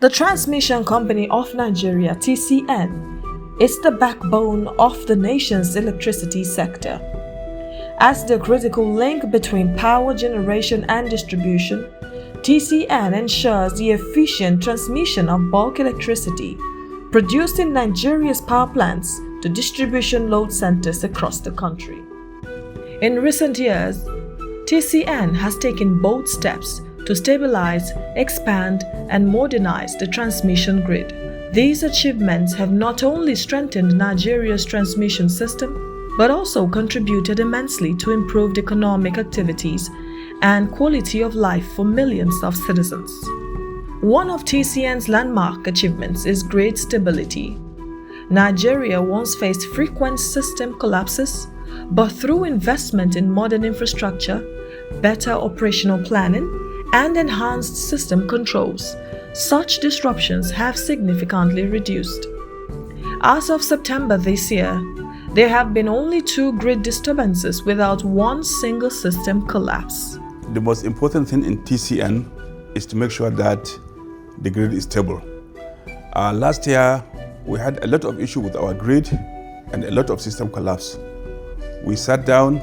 The Transmission Company of Nigeria, TCN, is the backbone of the nation's electricity sector. As the critical link between power generation and distribution, TCN ensures the efficient transmission of bulk electricity produced in Nigeria's power plants to distribution load centers across the country. In recent years, TCN has taken bold steps to stabilize, expand, and modernize the transmission grid. These achievements have not only strengthened Nigeria's transmission system, but also contributed immensely to improved economic activities and quality of life for millions of citizens. One of TCN's landmark achievements is grid stability. Nigeria once faced frequent system collapses, but through investment in modern infrastructure, better operational planning, and enhanced system controls, such disruptions have significantly reduced. As of September this year, there have been only 2 grid disturbances without one single system collapse. The most important thing in TCN is to make sure that the grid is stable. Last year, we had a lot of issues with our grid and a lot of system collapse. We sat down,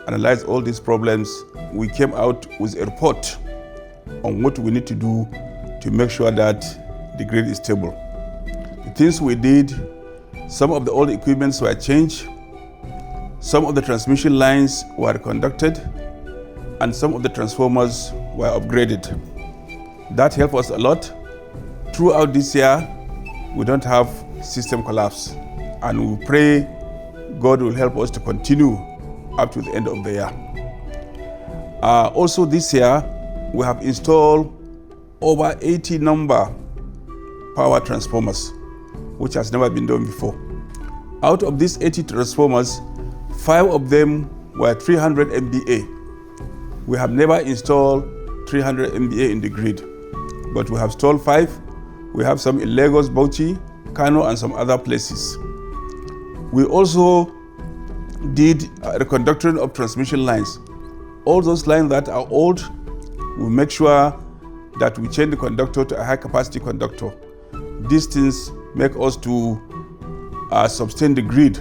analyzed all these problems. We came out with a report on what we need to do to make sure that the grid is stable. The things we did, some of the old equipments were changed, some of the transmission lines were conducted, and some of the transformers were upgraded. That helped us a lot. Throughout this year, we don't have system collapse, and we pray God will help us to continue up to the end of the year. Also this year, we have installed over 80 number power transformers, which has never been done before. Out of these 80 transformers, 5 of them were 300 MVA. We have never installed 300 MVA in the grid, but we have installed 5. We have some in Lagos, Bauchi, Kano, and some other places. We also did reconductoring of transmission lines. All those lines that are old, we make sure that we change the conductor to a high capacity conductor. These things make us to sustain the grid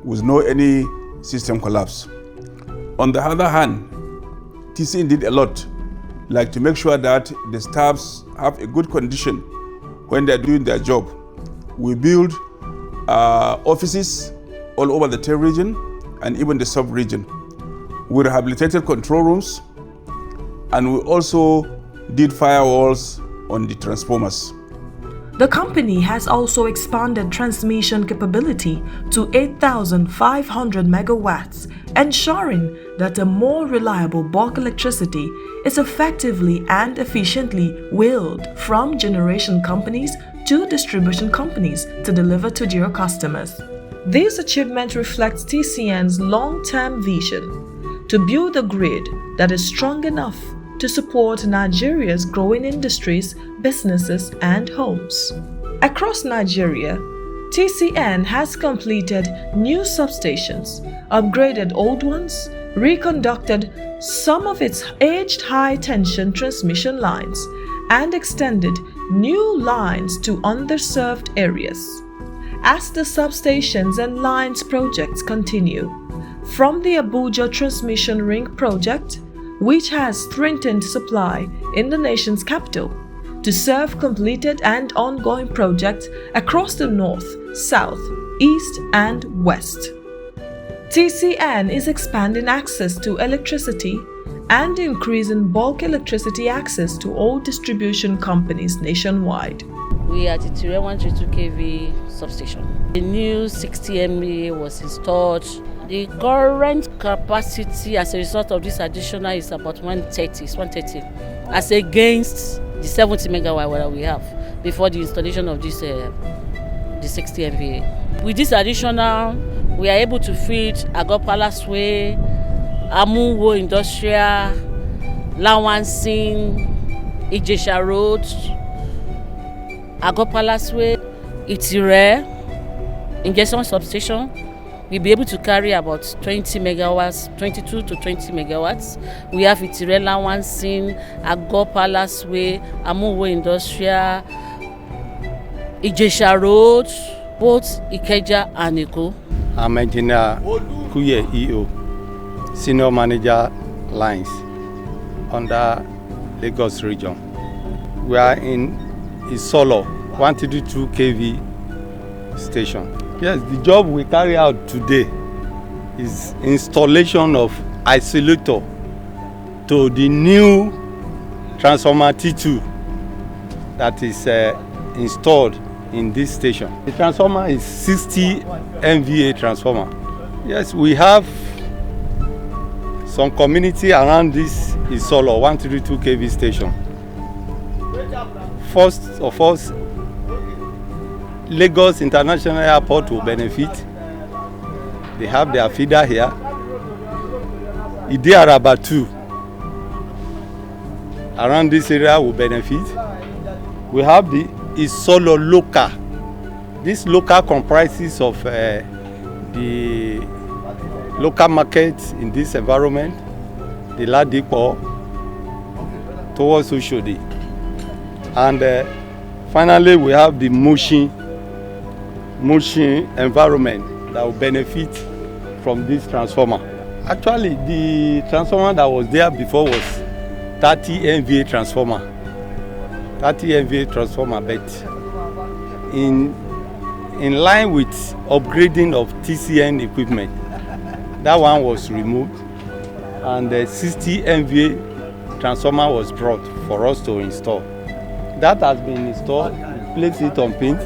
with no any system collapse. On the other hand, TCN did a lot, like to make sure that the staffs have a good condition when they're doing their job. We build offices all over the TEL region and even the sub-region. We rehabilitated control rooms, and we also did firewalls on the transformers. The company has also expanded transmission capability to 8,500 megawatts, ensuring that a more reliable bulk electricity is effectively and efficiently wheeled from generation companies to distribution companies to deliver to their customers. This achievement reflects TCN's long-term vision to build a grid that is strong enough to support Nigeria's growing industries, businesses, and homes. Across Nigeria, TCN has completed new substations, upgraded old ones, reconducted some of its aged high-tension transmission lines, and extended new lines to underserved areas. As the substations and lines projects continue, from the Abuja Transmission Ring project, which has strengthened supply in the nation's capital, to serve completed and ongoing projects across the north, south, east, and west. TCN is expanding access to electricity and increasing bulk electricity access to all distribution companies nationwide. We are at the Itire 132 kV substation. The new 60 MVA was installed. The current capacity as a result of this additional is about 130, as against the 70 megawatt that we have before the installation of this the 60 MVA. With this additional, we are able to feed Agor Palace Way, Amunwo Industrial, Lawansin, Ijesha Road, Agor Palace Way, Itire, Injection Substation. We'll be able to carry about 20 megawatts, 22 to 20 megawatts. We have Itire, Lawansin, Agor Palace Way, Amunwo Industrial, Ijesha Road, both Ikeja and Eko. I'm Engineer Kuye EO, Senior Manager Lines under Lagos region. We are in Isolo 132 kV station. Yes, the job we carry out today is installation of isolator to the new transformer T2 that is installed in this station. The transformer is 60 MVA transformer. Yes, we have some community around this Isolo 132 kV station. First of all, Lagos International Airport will benefit. They have their feeder here. Idiaraba too, around this area will benefit. We have the Isolo local. This local comprises of the local market in this environment, the Ladipo, towards Oshodi. And finally, we have the Mushin environment that will benefit from this transformer. Actually, the transformer that was there before was 30 MVA transformer. 30 MVA transformer, but in line with upgrading of TCN equipment, that one was removed and the 60 MVA transformer was brought for us to install. That has been installed, we placed it on pin.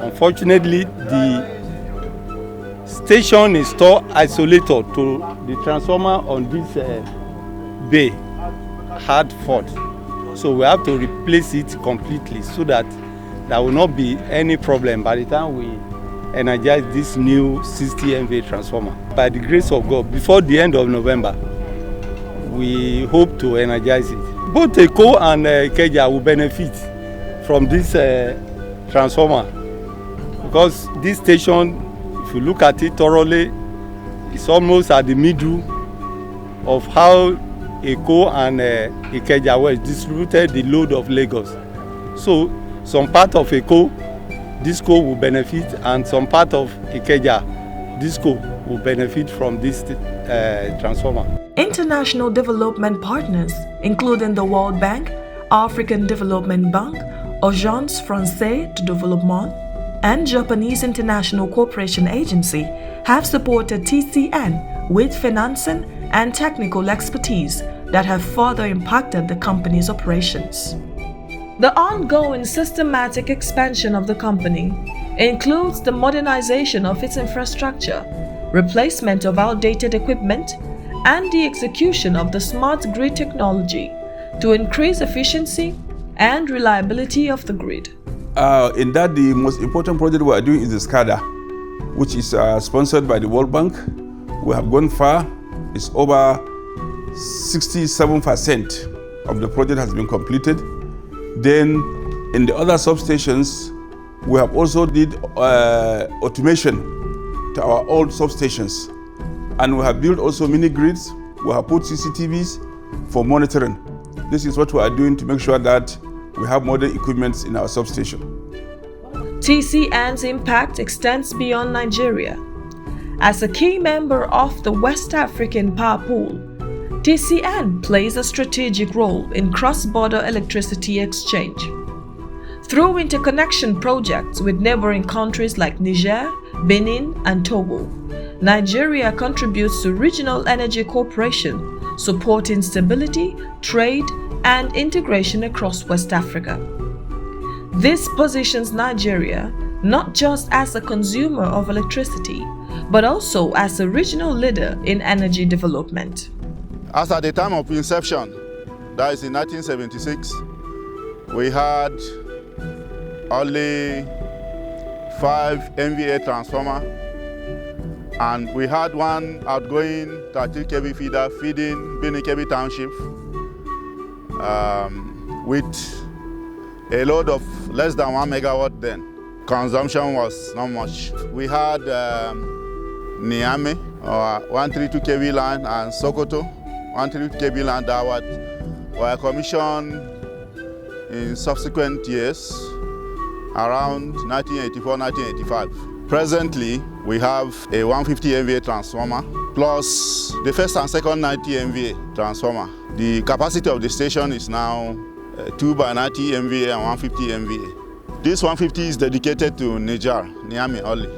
Unfortunately, the station installed isolator to the transformer on this bay had fault. So we have to replace it completely so that there will not be any problem by the time we energize this new 60 MVA transformer. By the grace of God, before the end of November, we hope to energize it. Both Eko and Ikeja will benefit from this transformer because this station, if you look at it thoroughly, it's almost at the middle of how Eko and Ikeja were distributed the load of Lagos. So some part of Eko, Disco will benefit, and some part of Ikeja, Disco will benefit from this transformer. International development partners, including the World Bank, African Development Bank, Agence Française de Développement, and Japanese International Cooperation Agency, have supported TCN with financing and technical expertise that have further impacted the company's operations. The ongoing systematic expansion of the company includes the modernization of its infrastructure, replacement of outdated equipment, and the execution of the smart grid technology to increase efficiency and reliability of the grid. In that, the most important project we are doing is the SCADA, which is sponsored by the World Bank. We have gone far. It's over 67% of the project has been completed. Then in the other substations, we have also did automation to our old substations. And we have built also mini grids. We have put CCTVs for monitoring. This is what we are doing to make sure that we have modern equipment in our substation. TCN's impact extends beyond Nigeria. As a key member of the West African Power Pool, TCN plays a strategic role in cross-border electricity exchange. Through interconnection projects with neighboring countries like Niger, Benin, and Togo, Nigeria contributes to regional energy cooperation, supporting stability, trade, and integration across West Africa. This positions Nigeria not just as a consumer of electricity, but also as a regional leader in energy development. As at the time of inception, that is in 1976, we had only 5 MVA transformer, and we had one outgoing 30 kV feeder feeding Benin Kebbi Township with a load of less than 1 megawatt then. Consumption was not much. We had Niamey, or 132 kV line, and Sokoto, 132 kV line that were commissioned in subsequent years. around 1984-1985. Presently, we have a 150 MVA transformer plus the first and second 90 MVA transformer. The capacity of the station is now 2 by 90 MVA and 150 MVA. This 150 is dedicated to Niamey only.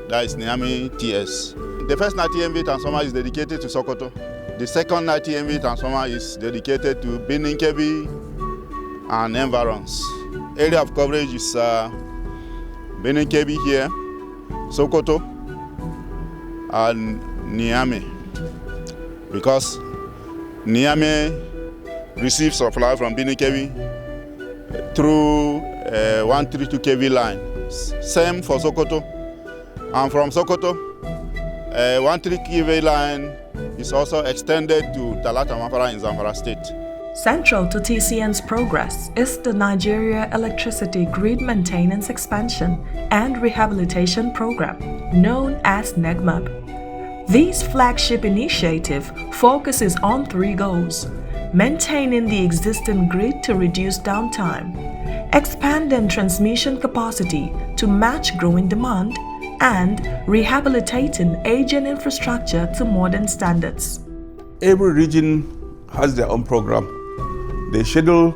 That is Niamey TS. The first 90 MVA transformer is dedicated to Sokoto. The second 90 MVA transformer is dedicated to Benin Kebbi and environs. Area of coverage is Benin Kebbi here, Sokoto, and Niamey. Because Niamey receives supply from Benin Kebbi through 132 kV line. Same for Sokoto. And from Sokoto, 132 kV line is also extended to Talata Mapara in Zamfara State. Central to TCN's progress is the Nigeria Electricity Grid Maintenance Expansion and Rehabilitation Program, known as NEGMAP. This flagship initiative focuses on 3 goals: maintaining the existing grid to reduce downtime, expanding transmission capacity to match growing demand, and rehabilitating aging infrastructure to modern standards. Every region has their own program. They schedule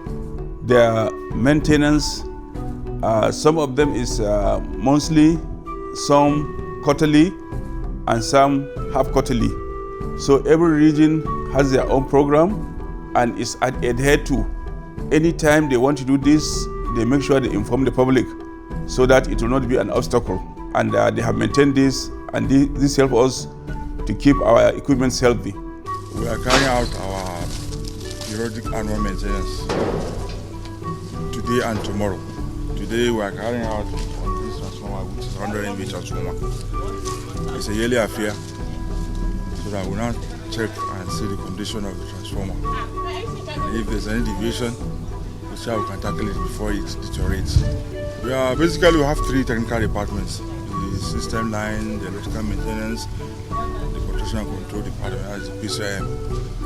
their maintenance. Some of them is monthly, some quarterly, and some half quarterly. So every region has their own program and is adhered to. Anytime they want to do this, they make sure they inform the public so that it will not be an obstacle. And they have maintained this, and this helps us to keep our equipment healthy. We are carrying out our periodic annual maintenance today and tomorrow. Today we are carrying out on this transformer, which is 100 MV transformer. It's a yearly affair, so that we now check and see the condition of the transformer. And if there's any deviation, we can tackle it before it deteriorates. We have 3 technical departments: the system line, the electrical maintenance, the protection and control department, as the PCM.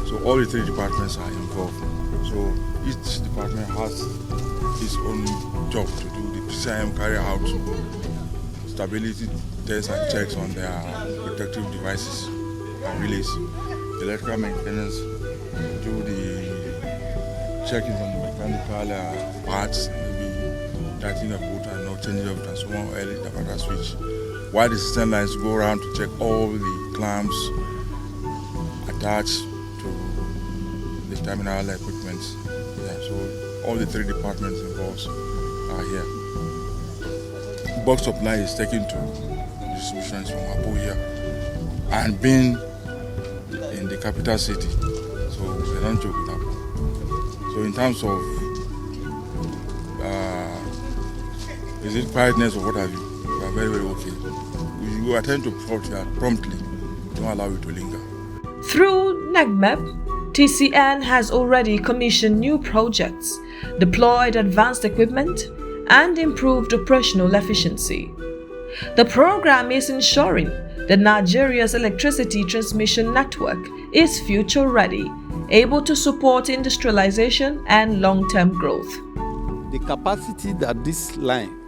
So all the 3 departments are involved. So each department has its own job to do. The PCM carry out stability tests and checks on their protective devices and relays. The electrical maintenance do the checking on the mechanical parts, maybe tightening of bolt and not changing of transformer oil, the switch. While the system lines go around to check all the clamps attached to the terminal equipment. Yeah, so all the 3 departments involved are here. Bulk supply is taken to distributions from Abu here and being in the capital city. So we don't joke with that. So in terms of is it quietness or what have you, we are very, very okay. We attend to promptly, don't allow it to linger. Through NEGMAP, TCN has already commissioned new projects, deployed advanced equipment, and improved operational efficiency. The program is ensuring that Nigeria's electricity transmission network is future-ready, able to support industrialization and long-term growth. The capacity that this line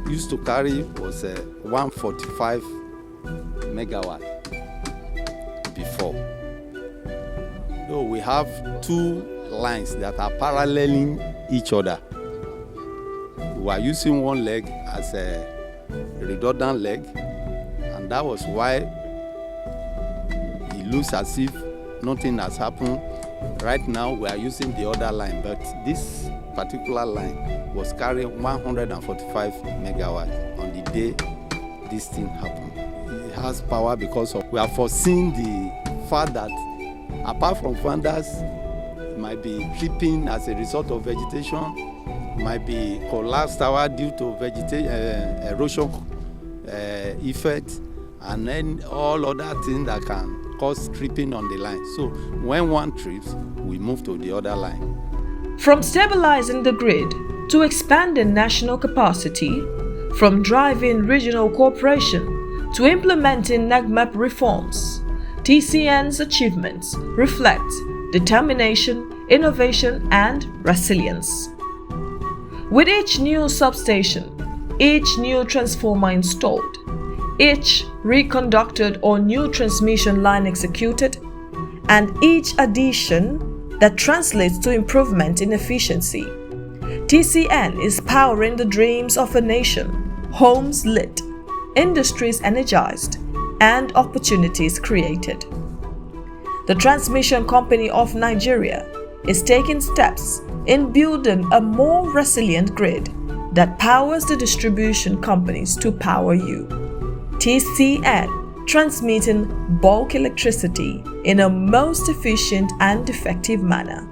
used to carry was 145 megawatt before. So we have 2 lines that are paralleling each other. We are using one leg as a redundant leg, and that was why it looks as if nothing has happened. Right now we are using the other line, but this particular line was carrying 145 megawatt on the day this thing happened. It has power because we are foreseeing the fact that apart from founders, it might be tripping as a result of vegetation, might be collapsed tower due to erosion effect, and then all other things that can cause tripping on the line. So when one trips, we move to the other line. From stabilizing the grid to expanding national capacity, from driving regional cooperation to implementing NEGMAP reforms, TCN's achievements reflect determination, innovation, and resilience. With each new substation, each new transformer installed, each reconducted or new transmission line executed, and each addition that translates to improvement in efficiency. TCN is powering the dreams of a nation, homes lit, industries energized, and opportunities created. The Transmission Company of Nigeria is taking steps in building a more resilient grid that powers the distribution companies to power you. TCN, transmitting bulk electricity in a most efficient and effective manner.